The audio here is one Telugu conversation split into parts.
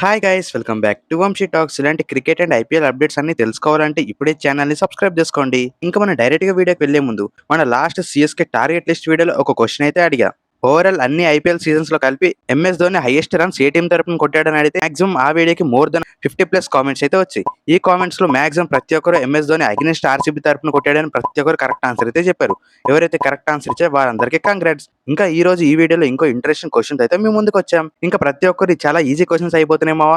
Hi guys, welcome back to Vamshi Talks. ఇలాంటి క్రికెట్ అండ్ ఐపీఎల్ అప్డేట్స్ అన్ని తెలుసుకోవాలంటే ఇప్పుడే ఛానల్ ని సబ్స్క్రైబ్ చేసుకోండి. ఇంకా మనం డైరెక్ట్ గా వీడియోకి వెళ్లే ముందు మన లాస్ట్ సిఎస్కే టార్గెట్ లిస్ట్ వీడియోలో ఒక క్వశ్చన్ అయితే అడిగా. ఓవరాల్ అన్ని ఐపీఎల్ సీజన్స్ లో కలిపి ఎంఎస్ ధోని హైయెస్ట్ రన్స్ ఏ టీం తరపున కొట్టాడని అడిగితే మాక్సిమం ఆ వీడియోకి మోర్ దెన్ 50+ కామెంట్స్ అయితే వచ్చాయి. ఈ కామెంట్స్ లో మాక్సిమం ప్రతి ఒక్కరు ఎంఎస్ ధోని అగెనిస్ట్ ఆర్సీబీ తరపున కొట్టాడని ప్రతి ఒక్కరు కరెక్ట్ ఆన్సర్ అయితే చెప్పారు. ఎవరైతే కరెక్ట్ ఆన్సర్ ఇచ్చారో వారందరికీ కంగ్రాట్స్. ఇంకా ఈ రోజు ఈ వీడియోలో ఇంకో ఇంట్రెస్టింగ్ క్వశ్చన్స్ అయితే మేము ముందుకు వచ్చాం. ఇంకా ప్రతి ఒక్కరు చాలా ఈజీ క్వశ్చన్స్ అయిపోతున్నాయేమో,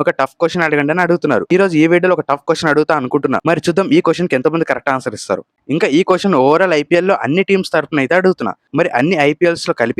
ఒక టఫ్ క్వశ్చన్ అడగండి అని అడుగుతున్నారు. ఈ రోజు ఈ వీడియోలో ఒక టఫ్ క్వశ్చన్ అడుగుతా అనుకుంటున్నా. మరి చూద్దాం ఈ క్వశ్చన్ కి ఎంతమంది కరెక్ట్ ఆన్సర్ ఇస్తారు. ఇంకా ఈ క్వశ్చన్ ఓవరాల్ ఐపీఎల్ లో అన్ని టీమ్స్ తరపున అయితే అడుగుతున్నా. మరి అన్ని ఐపీఎల్స్ లో కలిపి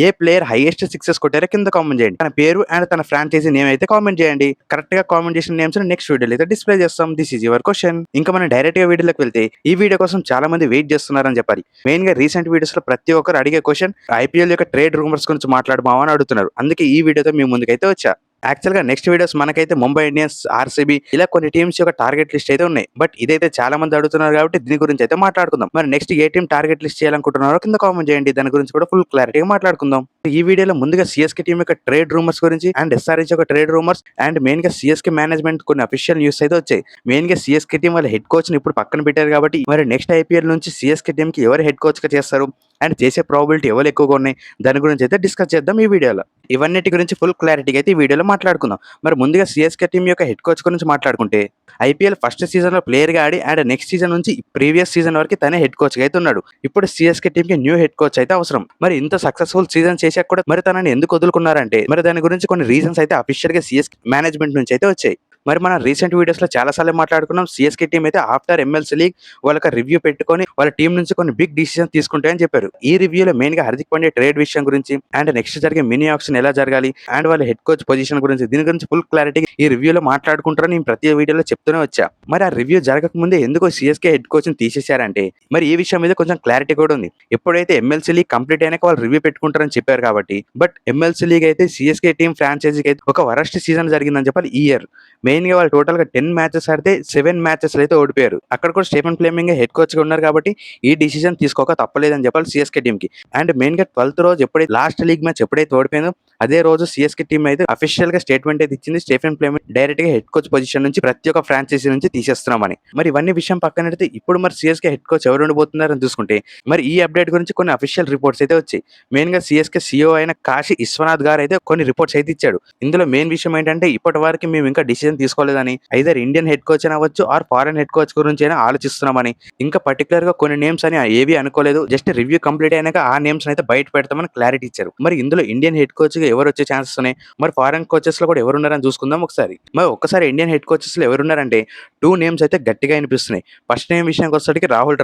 ఏ ప్లేయర్ హైయెస్ట్ సిక్సెస్ కొట్టారో కింద కామెంట్ చేయండి. తన పేరు అండ్ తన ఫ్రాంచైజీ నేమ్ అయితే కామెంట్ చేయండి. కరెక్ట్ గా కామెంట్ చేసిన నేమ్స్ నెక్స్ట్ వీడియోలో అయితే డిస్ప్లే చేస్తాం. This is your question. ఇంకా మనం డైరెక్ట్ గా వీడియోలోకి వెళ్తే ఈ వీడియో కోసం చాలా మంది వెయిట్ చేస్తున్నారని చెప్పాలి. మెయిన్ గా రీసెంట్ వీడియోస్ లో ప్రతి ఒక్కరు అడిగే క్వశ్చన్ ఐపీఎల్ యొక్క ట్రేడ్ రూమర్స్ గురించి మాట్లాడమావా అని అడుగుతున్నారు. అందుకే ఈ వీడియోతో మీ ముందుకైతే వచ్చా. యాక్చువల్ గా నెక్స్ట్ వీడియోస్ మనకైతే ముంబై ఇండియన్స్, ఆర్సీబీ ఇలా కొన్ని టీమ్స్ యొక్క టార్గెట్ లిస్ట్ అయితే ఉన్నాయి. బట్ ఇదైతే చాలా మంది అడుగుతున్నారు కాబట్టి దీని గురించి అయితే మాట్లాడుకుందాం. మరి నెక్స్ట్ ఏ టీం టార్గెట్ లిస్ట్ చేయాలనుకుంటున్నారో కింద కామెంట్ చేయండి. దాని గురించి కూడా ఫుల్ క్లారిటీగా మాట్లాడుకుందాం. ఈ వీడియోలో ముందుగా సిఎస్కే టీం యొక్క ట్రేడ్ రూమర్స్ గురించి అండ్ ఎస్ఆర్హెచ్ యొక్క ట్రేడ్ రూమర్స్ అండ్ మెయిన్ గా సిఎస్కే మేనేజ్మెంట్ కొన్ని అఫీషియల్ న్యూస్ అయితే వచ్చాయి. మెయిన్ గా సిఎస్కే టీం వాళ్ళ హెడ్ కోచ్ ని ఇప్పుడు పక్కన పెట్టారు కాబట్టి మరి నెక్స్ట్ ఐపీఎల్ నుంచి సిఎస్కే టీం కి ఎవరు హెడ్ కోచ్ గా చేస్తారు అండ్ చేసే ప్రాబిలిటీ ఎవరు ఎక్కువగా ఉన్నాయి దాని గురించి అయితే డిస్కస్ చేద్దాం ఈ వీడియోలో. ఇవన్నిటి గురించి ఫుల్ క్లారిటీగా అయితే ఈ వీడియోలో మాట్లాడుకుందాం. మరి ముందుగా సిఎస్కే టీం యొక్క హెడ్ కోచ్ గురించి మాట్లాడుకుంటే ఐపీఎల్ ఫస్ట్ సీజన్ లో ప్లేయర్ గా ఆడి అండ్ నెక్స్ట్ సీజన్ నుంచి ప్రీవియస్ సీజన్ వరకు తనే హెడ్ కోచ్ గా అయితే ఉన్నాడు. ఇప్పుడు సిఎస్కే టీం కి న్యూ హెడ్ కోచ్ అయితే అవసరం. మరి ఇంత సక్సెస్ఫుల్ సీజన్ చేశాక కూడా మరి తనని ఎందుకు వదులుకున్నారంటే మరి దాని గురించి కొన్ని రీజన్స్ అయితే అఫీషియల్ గా సిఎస్కే మేనేజ్మెంట్ నుంచి అయితే వచ్చాయి. మరి మన రీసెంట్ వీడియోస్ లో చాలా సార్లు మాట్లాడుకున్నాం. సిఎస్కే టీం అయితే ఆఫ్టర్ ఎంఎల్సీ లీగ్ వాళ్ళకి రివ్యూ పెట్టుకొని వాళ్ళ టీం నుంచి కొన్ని బిగ్ డిసిజన్ తీసుకుంటాయని చెప్పారు. ఈ రివ్యూలో మెయిన్ గా హార్దిక్ పాండ్యా ట్రేడ్ విషయం గురించి అండ్ నెక్స్ట్ జరిగే మినీ ఆక్షన్ ఎలా జరగాలి అండ్ వాళ్ళ హెడ్ కోచ్ పొజిషన్ గురించి దీని గురించి ఫుల్ క్లారిటీ ఈ రివ్యూలో మాట్లాడుకుంటారని నేను ప్రతి వీడియోలో చెప్తూనే వచ్చా. మరి ఆ రివ్యూ జరగక ముందే ఎందుకో సిఎస్కే హెడ్ కోచ్ ని తీసేశారంటే మరి ఈ విషయం మీద కొంచెం క్లారిటీ కూడా ఉంది. ఎప్పుడైతే ఎంఎల్సీ లీగ్ కంప్లీట్ అయినాక వాళ్ళు రివ్యూ పెట్టుకుంటారని చెప్పారు కాబట్టి బట్ ఎంఎల్సీ లీగ్ అయితే సిఎస్కే టీం ఫ్రాంచైజీకి అయితే ఒక వరస్ట్ సీజన్ జరిగిందని చెప్పాలి ఈ ఇయర్. మెయిన్ గా వాళ్ళు టోటల్ గా 10 మ్యాచెస్ ఆడితే 7 మ్యాచెస్ అయితే ఓడిపోయారు. అక్కడ కూడా స్టీఫెన్ ఫ్లెమింగ్ హెడ్ కోచ్ గా ఉన్నారు కాబట్టి ఈ డిసిజన్ తీసుకోక తప్పలేదని చెప్పాలి సిఎస్కే టీం కి. అండ్ మెయిన్ గా 12th రోజు ఎప్పుడైతే లాస్ట్ లీగ్ మ్యాచ్ ఎప్పుడైతే ఓడిపోయిందో అదే రోజు సిఎస్కే టీం అయితే అఫీషియల్ గా స్టేట్మెంట్ అయితే ఇచ్చింది. స్టీఫెన్ ఫ్లెమింగ్ డైరెక్ట్ గా హెడ్ కోచ్ పొజిషన్ నుంచి ప్రతి ఒక్క ఫ్రాంచైజీ నుంచి తీసేస్తున్నామని. మరి ఇవన్నీ విషయం పక్కన పెడితే ఇప్పుడు మరి సిఎస్కే హెడ్ కోచ్ ఎవరు ఉండబోతున్నారని చూసుకుంటే మరి ఈ అప్డేట్ గురించి కొన్ని అఫీషియల్ రిపోర్ట్స్ అయితే వచ్చాయి. మెయిన్ గా సిఎస్కే సీఈఓ అయిన కాశీ విశ్వనాథ్ గారు అయితే కొన్ని రిపోర్ట్స్ అయితే ఇచ్చాడు. ఇందులో మెయిన్ విషయం ఏంటంటే ఇప్పటి వరకు మేము ఇంకా డిసిజన్ తీసుకోలేదని, ఐదర్ ఇండియన్ హెడ్ కోచ్ అని అవ్వచ్చు ఆర్ ఫారెన్ హెడ్ కోచ్ గురించి అయినా ఆలోచిస్తున్నామని, ఇంకా పర్టికులర్ గా కొన్ని నేమ్స్ అని ఏవి అనుకోలేదు, జస్ట్ రివ్యూ కంప్లీట్ అయినాక ఆ నేమ్స్ అయితే బయట పెడతామని క్లారిటీ ఇచ్చారు. మరి ఇందులో ఇండియన్ హెడ్ కోచ్ గా ఎవరు వచ్చే ఛాన్సెస్ ఉన్నాయి, మరి ఫారెన్ కోచెస్ లో కూడా ఎవరున్నారని చూసుకుందాం ఒకసారి. మరి ఒక్కసారి ఇండియన్ హెడ్ కోచెస్ లో ఎవరున్నారంటే 2 నేమ్స్ అయితే గట్టిగా అనిపిస్తున్నాయి. ఫస్ట్ నేమ్ విషయానికి వచ్చేసరికి రాహుల్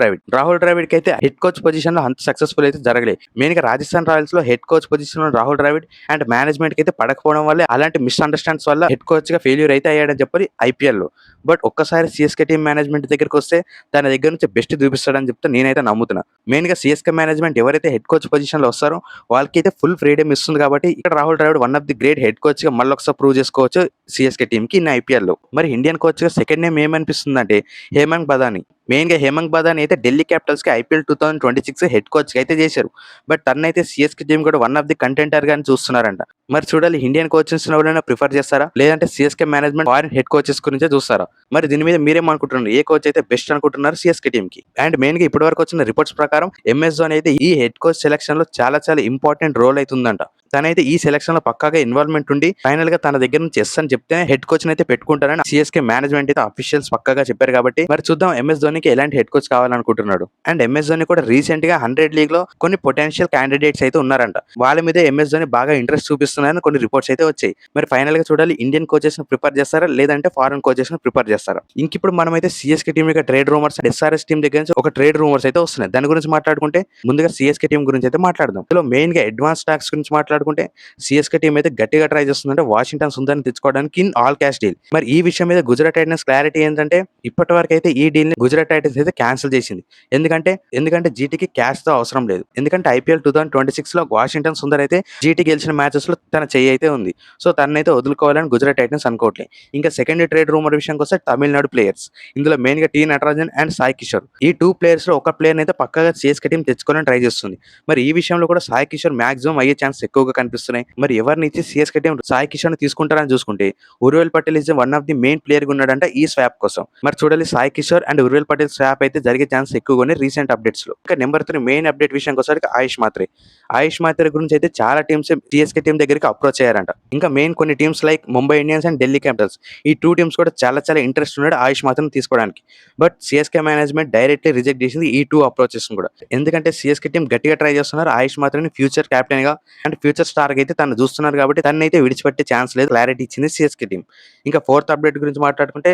ద్రావిడ్ కి అయితే హెడ్ కోచ్ పొజిషన్ లో అంత సక్సెస్ఫుల్ అయితే జరగలేదు. మెయిన్ గా రాజస్థాన్ రాయల్స్ లో హెడ్ కోచ్ పొజిషన్ లో రాహుల్ ద్రావిడ్ అండ్ మేనేజ్మెంట్ కి అయితే పడకపోవడం వల్ల అలాంటి మిస్అండర్స్టాండ్స్ వల్ల హెడ్ కోచ్ గా ఫెయిల్యూర్ అయితే అయ్యాడని చెప్పి ఐపీఎల్ లో. బట్ ఒక్కసారి సిఎస్కే టీం మేనేజ్మెంట్ దగ్గరికి వస్తే తన దగ్గర నుంచి బెస్ట్ చూపిస్తాడని చెప్తే నేనైతే నమ్ముతున్నా. మెయిన్ గా సిఎస్కే మేనేజ్మెంట్ ఎవరైతే హెడ్ కోచ్ పొజిషన్ లో వస్తారో వాళ్ళకి అయితే ఫుల్ ఫ్రీడమ్ ఇస్తుంది కాబట్టి ఇక్కడ Rahul Dravid one of the great head coach గా మళ్ళీ ఒకసారి ప్రూవ్ చేసుకోవచ్చు సిఎస్కే టీం కి ఇన్ ఐపీఎల్ లో. మరి ఇండియన్ కోచ్ గా సెకండ్ నేమ్ ఏమనిపిస్తుంది అంటే హేమంగ్ బదాని. మెయిన్ గా హేమంగ్ బదాని అయితే ఢిల్లీ క్యాపిటల్స్ కి ఐపీఎల్ 2026 హెడ్ కోచ్ గా అయితే చేశారు. బట్ తనైతే సిఎస్కే టీం కూడా వన్ ఆఫ్ ది కంటెంటర్ గాని చూస్తున్నారంట. మరి చూడాలి ఇండియన్ కోచెస్ ఎవరైనా ప్రిఫర్ చేస్తారా లేదంటే CSK management foreign head coaches గురించే చూస్తారా? మరి దీని మీద మీరేమనుకుంటున్నారు? ఏ కోచ్ అయితే బెస్ట్ అనుకుంటున్నారు సిఎస్కే టీం కి? అండ్ మెయిన్ గా ఇప్పటి వరకు వచ్చిన రిపోర్ట్స్ ప్రకారం ఎంఎస్ ధోని అయితే ఈ హెడ్ కోచ్ సెలక్షన్ లో చాలా ఇంపార్టెంట్ రోల్ అవుతుందంట. తనైతే ఈ సెలక్షన్ లో పక్కాగా ఇన్వాల్వ్మెంట్ ఉండి ఫైనల్ గా తన దగ్గర నుంచి ఎస్ అని చెప్తే హెడ్ కోచ్ అయితే పెట్టుకుంటారని సిఎస్కే మేనేజ్మెంట్ అయితే అఫీషియల్స్ పక్కాగా చెప్పారు. కాబట్టి మరి చూద్దాం ఎంఎస్ ధోనికి ఎలాంటి హెడ్ కోచ్ కావాలనుకుంటున్నాడు. అండ్ ఎంఎస్ ధోని కూడా రీసెంట్ గా 100 లీగ్ లో కొన్ని పొటెన్షియల్ క్యాండిడేట్స్ అయితే ఉన్నారంట. వాళ్ళ మీద ఎంఎస్ ధోని బాగా ఇంట్రెస్ట్ చూపిస్తున్నారని కొన్ని రిపోర్ట్స్ అయితే వచ్చాయి. మరి ఫైనల్ గా చూడాలి ఇండియన్ కోచెస్ ని ప్రిపేర్ చేస్తారా లేదంటే ఫారెన్ కోచెస్ ని ప్రిపేర్ చేస్తారా? ఇంకిప్పుడు మనం అయితే సిఎస్కే టీం యొక్క trade rumours and SRS team దగ్గర నుంచి ఒక ట్రేడ్ రూమర్స్ అయితే వస్తున్నాయి. దాని గురించి మాట్లాడుకుంటే ముందుగా సిఎస్కే టీం గురించి అయితే మాట్లాడదాం. ఇందులో మెయిన్ గా అడ్వాన్స్ టాక్స్ గురించి మాట్లాడుకుంటే సిఎస్కే టీం అయితే గట్టిగా ట్రై చేస్తుందంటే వాషింగ్టన్ సుందర్ని తెచ్చుకోవడానికి ఇన్ ఆల్ క్యాష్ డీల్. మరి ఈ విషయం మీద గుజరాత్ టైటన్స్ క్లారిటీ ఏంటంటే ఇప్పటి వరకు అయితే ఈ డీల్ ని గుజరాత్ గుజరాత్ టైటన్స్ అయితే క్యాన్సిల్ చేసింది. ఎందుకంటే జీటీకి క్యాష్‌తో అవసరం లేదు. ఎందుకంటే ఐపీఎల్ 2026లో వాషింగ్టన్ సుందర్ అయితే జీటీ గెలిచిన మ్యాచెస్‌లో తన చెయ్యి అయితే ఉంది. సో తననైతే వదులుకోవాలని గుజరాత్ టైటన్స్ అనుకోవట్లే. ఇంకా సెకండ్ ట్రేడ్ రూమర్ విషయానికొస్తే తమిళనాడు ప్లేయర్స్. ఇందులో మెయిన్‌గా టీ నటరాజన్ అండ్ సాయి కిషోర్. ఈ 2 ప్లేయర్స్‌లో ఒక ప్లేయర్‌ని అయితే పక్కాగా సీఎస్‌కే టీమ్ తెచ్చుకోవాలని ట్రై చేస్తుంది. మరి ఈ విషయంలో కూడా సాయి కిషోర్ మాక్సిమం అయ్యే ఛాన్స్ ఎక్కువగా కనిపిస్తున్నాయి. మరి ఎవరిని ఇచ్చి సీఎస్‌కే టీమ్ సాయి కిషోర్‌ని తీసుకుంటారని చూసుకుంటే Urvil Patel is one of the main ప్లేయర్‌గా ఉన్నాడంట ఈ స్వాప్ కోసం. మరి చూడాలి సాయి కిషోర్ అండ్ ఉర్వేల్ పటేల్ స్వాప్ అయితే జరిగే ఛాన్స్ ఎక్కువగా ఉన్నాయి రీసెంట్ అప్డేట్స్‌లో. ఇంకా నెంబర్ 3 మెయిన్ అప్డేట్ విషయానికొసరికి ఆయుష్ మాత్రే. ఆయుష్ మాత్రే గురించి అయితే చాలా టీమ్స్ సీఎస్‌కే టీమ్ దగ్గరికి అప్రోచ్ అయ్యారంట. ఇంకా మెయిన్ కొన్ని teams like Mumbai Indians and Delhi Capitals ఈ 2 టీమ్స్ కూడా చాలా ఇంట్రెస్ట్ ఉన్నాడు ఆయుష్ మాత్రని తీసుకోవడానికి. But CSK management directly reject చేసింది ఈ 2 అప్రోచెస్‌ని కూడా. ఎందుకంటే సీఎస్‌కే టీమ్ గట్టిగా ట్రై చేస్తున్నారు ఆయుష్ మాత్రని ఫ్యూచర్ కెప్టెన్‌గా అండ్ ఫ్యూచర్ స్టార్‌గా అయితే తనను చూస్తున్నారు కాబట్టి తననైతే విడిచిపెట్టే ఛాన్స్ లేదు. క్లారిటీ ఇచ్చింది సీఎస్‌కే టీమ్. ఇంకా ఫోర్త్ అప్డేట్ గురించి మాట్లాడుకుంటే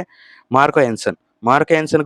మార్కో యాన్సన్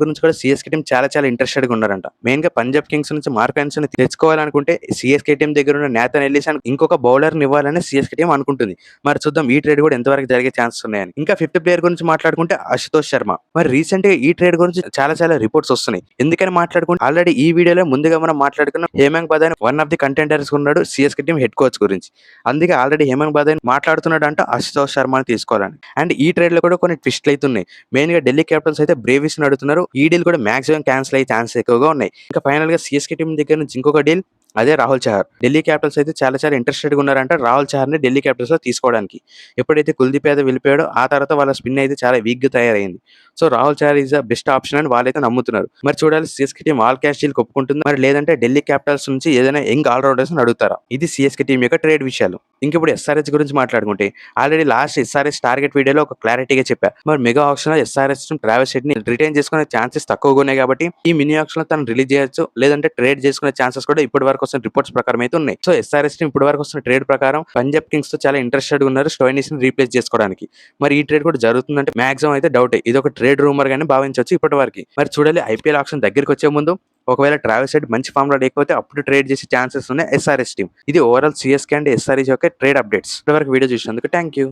గురించి కూడా సీఎస్‌కే టీమ్ చాలా ఇంట్రెస్టెడ్‌గా ఉన్నారంట. మెయిన్‌గా పంజాబ్ కింగ్స్ నుంచి మార్కో యాన్సన్‌ని తెచ్చుకోవాలనుకుంటే సీఎస్‌కే టీమ్ దగ్గర ఉన్న నేథన్ ఎల్లిస్ అండ్ ఇంకొక బౌలర్‌ని ఇవ్వాలని సీఎస్‌కే టీమ్ అనుకుంటుంది. మరి చూద్దాం ఈ ట్రేడ్ కూడా ఎంతవరకు జరిగే ఛాన్సెస్ ఉన్నాయని. ఇంకా ఫిఫ్త్ ప్లేయర్ గురించి మాట్లాడుకుంటే అశుతోష్ శర్మ. మరి రీసెంట్‌గా ఈ ట్రేడ్ గురించి చాలా రిపోర్ట్స్ వస్తున్నాయి. ఎందుకని మాట్లాడుకుంటే ఆల్రెడీ ఈ వీడియోలో ముందుగా మనం మాట్లాడుకున్నాం Hemang Badani one of the contenders ఉన్నాడు సీఎస్‌కే టీమ్ హెడ్ కోచ్ గురించి. అందుకే ఆల్రెడీ హేమంగ్ బదాని మాట్లాడుతున్నాడంట అశుతోష్ శర్మని తీసుకోవాలని. అండ్ ఈ ట్రేడ్‌లో కూడా కొన్ని ట్విస్ట్‌లు అయితే ఉన్నాయి. మెయిన్‌గా ఢిల్లీ క్యాపిటల్స్ అయితే బ్రేవిస్‌ని అడుగుతున్నారు. ఈ డీల్ కూడా మాక్సిమం క్యాన్సిల్ అయ్యే ఛాన్సెస్ ఎక్కువగా ఉన్నాయి. ఇంకా ఫైనల్‌గా సీఎస్‌కే టీమ్ దగ్గర నుంచి ఇంకొక డీల్ అదే రాహుల్ చహర్. ఢిల్లీ క్యాపిటల్స్ అయితే చాలా ఇంట్రెస్టెడ్‌గా ఉన్నారంట రాహుల్ చహర్‌ని ఢిల్లీ క్యాపిటల్స్‌లో తీసుకోవడానికి. ఎప్పుడైతే కుల్దీప్ యాదవ్ వెళ్ళిపోయాడో ఆ తర్వాత వాళ్ళ స్పిన్ అయితే చాలా వీక్‌గా తయారైంది. So Rahul Chahar is the best option అని వాళ్ళైతే నమ్ముతున్నారు. మరి చూడాలి CSK team all cash deal ఒప్పుకుంటుందా? మరి లేదంటే ఢిల్లీ క్యాపిటల్స్ నుంచి ఏదైనా యంగ్ ఆల్రౌండర్స్‌ని అడుగుతారా? ఇది సీఎస్‌కే టీమ్ యొక్క ట్రేడ్ విషయాలు. ఇంకిప్పుడు ఎస్ఆర్‌హెచ్ గురించి మాట్లాడుకుంటే ఆల్రెడీ లాస్ట్ ఎస్ఆర్‌హెచ్ టార్గెట్ వీడియోలో ఒక క్లారిటీగా చెప్పా. మరి మెగా ఆక్షన్‌లో ఎస్ఆర్‌హెచ్ ట్రావెస్ హెడ్‌ని రిటైన్ చేసుకునే ఛాన్సెస్ తక్కువగా ఉన్నాయి కాబట్టి ఈ మినీ ఆక్షన్‌లో తను రిలీజ్ చేయొచ్చు. లేదంటే ట్రేడ్ చేసుకునే ఛాన్సెస్ కూడా ఇప్పటి వరకు వస్తున్న రిపోర్ట్స్ ప్రకారం అయితే ఉన్నాయి. సో ఎస్ఆర్‌హెచ్ టీమ్ ఇప్పటి వరకు వస్తున్న ట్రేడ్ ప్రకారం పంజాబ్ కింగ్స్ తో చాలా ఇంట్రెస్టెడ్‌గా ఉన్నారు స్టోయినిస్‌ని రీప్లేస్ చేసుకోవడానికి. మరి ఈ ట్రేడ్ కూడా జరుగుతుందంటే మాక్సిమం అయితే డౌటే. ఇది ఒక ట్రేడ్ రూమర్ గానే భావించవచ్చు ఇప్పటి వరకు. మరి చూడాలి ఐపీఎల్ ఆక్షన్ దగ్గరికి వచ్చే ముందు ఒకవేళ ట్రావెస్ హెడ్ మంచి ఫామ్ లో లేకపోతే అప్పుడు ట్రేడ్ చేసే ఛాన్సెస్ ఉన్నాయి ఎస్ఆర్‌హెచ్ టీమ్. ఇది ఓవరాల్ సీఎస్‌కే అండ్ ఎస్ఆర్‌హెచ్ యొక్క ట్రేడ్ అప్డేట్స్. ఇప్పటివరకు వీడియో చూసినందుకు థాంక్యూ.